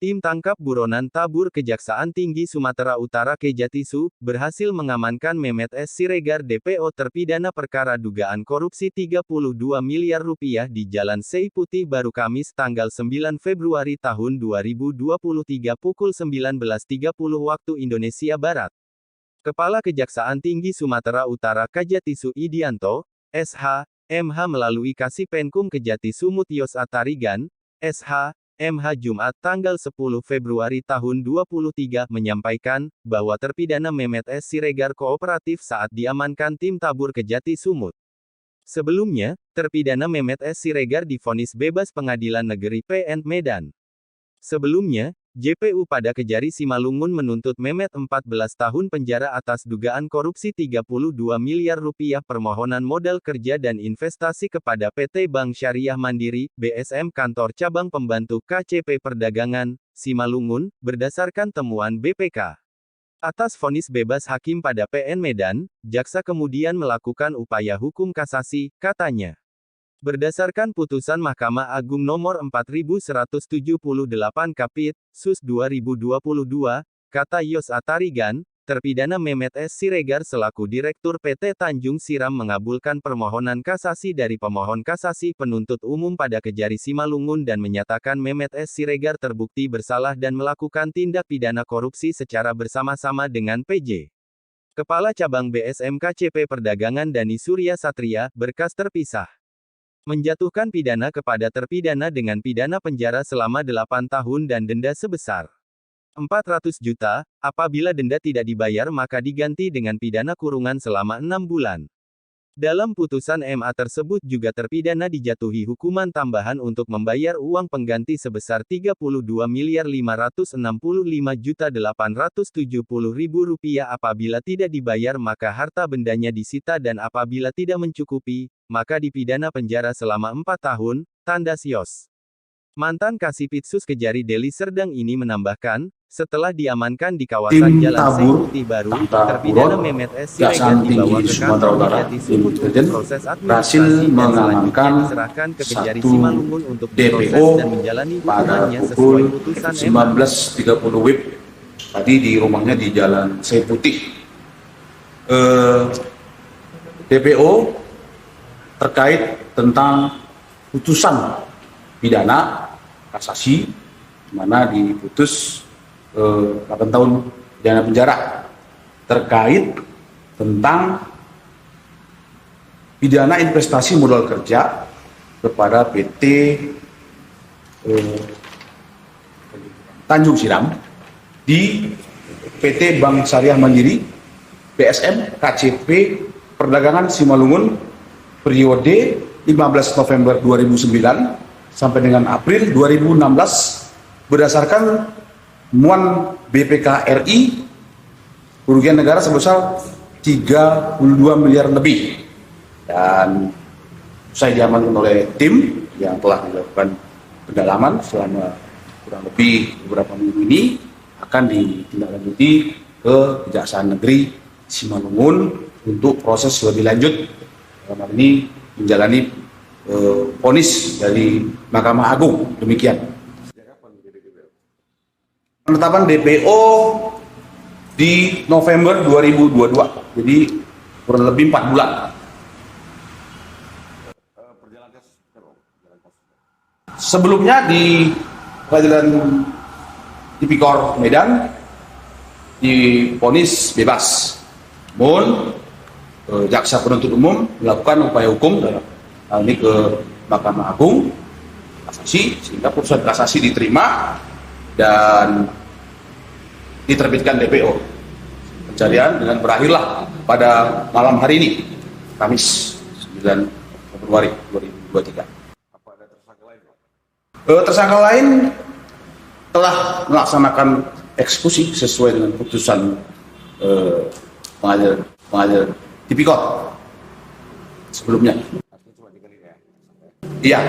Tim tangkap buronan tabur Kejaksaan Tinggi Sumatera Utara Kejatisu, berhasil mengamankan Mehmet S. Siregar DPO terpidana perkara dugaan korupsi 32 miliar rupiah di Jalan Sei Putih Baru Kamis tanggal 9 Februari tahun 2023 pukul 19.30 waktu Indonesia Barat. Kepala Kejaksaan Tinggi Sumatera Utara Kejatisu Idianto, SH, MH melalui Kasipenkum Kejatisu Mutios Atarigan, SH, MH Jumat tanggal 10 Februari tahun 2023 menyampaikan bahwa terpidana Mehmet S. Siregar kooperatif saat diamankan tim tabur Kejati Sumut. Sebelumnya, terpidana Mehmet S. Siregar divonis bebas Pengadilan Negeri PN Medan. Sebelumnya, JPU pada Kejari Simalungun menuntut Mehmet 14 tahun penjara atas dugaan korupsi 32 miliar rupiah permohonan modal kerja dan investasi kepada PT Bank Syariah Mandiri, BSM Kantor Cabang Pembantu KCP Perdagangan, Simalungun, berdasarkan temuan BPK. Atas vonis bebas hakim pada PN Medan, jaksa kemudian melakukan upaya hukum kasasi, katanya. Berdasarkan putusan Mahkamah Agung nomor 4178 Kapit, Sus 2022, kata Yos Atarigan, terpidana Mehmet S. Siregar selaku Direktur PT Tanjung Siram mengabulkan permohonan kasasi dari pemohon kasasi penuntut umum pada Kejari Simalungun dan menyatakan Mehmet S. Siregar terbukti bersalah dan melakukan tindak pidana korupsi secara bersama-sama dengan PJ. Kepala Cabang BSM KCP Perdagangan Dani Surya Satria, berkas terpisah. Menjatuhkan pidana kepada terpidana dengan pidana penjara selama 8 tahun dan denda sebesar 400 juta, apabila denda tidak dibayar maka diganti dengan pidana kurungan selama 6 bulan. Dalam putusan MA tersebut juga terpidana dijatuhi hukuman tambahan untuk membayar uang pengganti sebesar Rp32.565.870.000 apabila tidak dibayar maka harta bendanya disita dan apabila tidak mencukupi, maka dipidana penjara selama 4 tahun, tandas Yos. Mantan Kasipitsus Kejari Deli Serdang ini menambahkan, setelah diamankan di kawasan Jalan Sei Putih Baru, terpidana Mehmet S. Siregar dibawa ke kantor Kejati Sumut untuk proses administrasi dan selanjutnya diserahkan ke Kejari Simalungun untuk diproses dan menjalani hukumannya sesuai putusan MA. 19.30 WIB tadi di rumahnya di Jalan Sei Putih. DPO terkait tentang putusan pidana kasasi, di mana diputus 8 tahun pidana penjara terkait tentang pidana investasi modal kerja kepada PT Tanjung Siram di PT Bank Syariah Mandiri BSM KCP Perdagangan Simalungun periode 15 November 2009 sampai dengan April 2016 berdasarkan temuan BPK RI kerugian negara sebesar 32 miliar lebih, dan usai diamankan oleh tim yang telah dilakukan pendalaman selama kurang lebih beberapa minggu ini akan ditindaklanjuti ke Kejaksaan Negeri Simalungun untuk proses lebih lanjut, dalam hal ini menjalani vonis dari Mahkamah Agung. Demikian. Penetapan DPO di November 2022, jadi kurang lebih 4 bulan. Sebelumnya di Pengadilan Tipikor Medan divonis bebas, namun jaksa penuntut umum melakukan upaya hukum dalam hal ini ke Mahkamah Agung kasasi, sehingga putusan kasasi diterima dan diterbitkan DPO pencarian dengan berakhirlah pada malam hari ini, Kamis 9 Februari 2023. Apa ada tersangka lain? Tersangka lain telah melaksanakan eksekusi sesuai dengan putusan pengadilan Tipikor sebelumnya. Iya.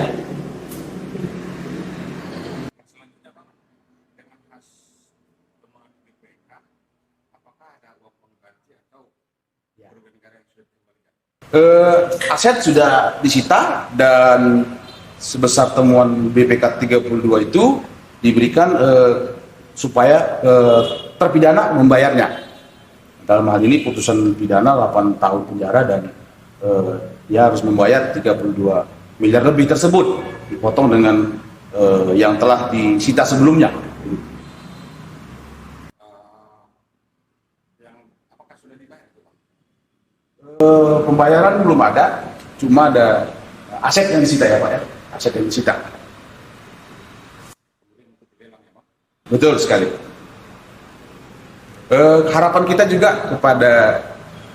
Aset sudah disita dan sebesar temuan BPK 32 itu diberikan supaya terpidana membayarnya. Dalam hal ini putusan pidana 8 tahun penjara dan dia harus membayar 32 miliar lebih tersebut, dipotong dengan yang telah disita sebelumnya. Apakah sudah dibayar? Pembayaran belum ada, cuma ada aset yang disita ya Pak ya, aset yang disita. Betul sekali. Harapan kita juga kepada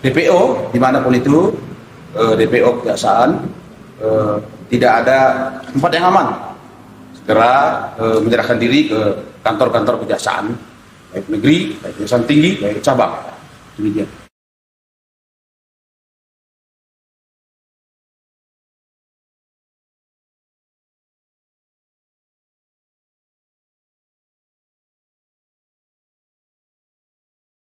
DPO dimanapun itu, DPO kejaksaan, tidak ada tempat yang aman. Segera menyerahkan diri ke kantor-kantor kejaksaan, baik negeri, baik kejaksaan tinggi, baik cabang. Demikian.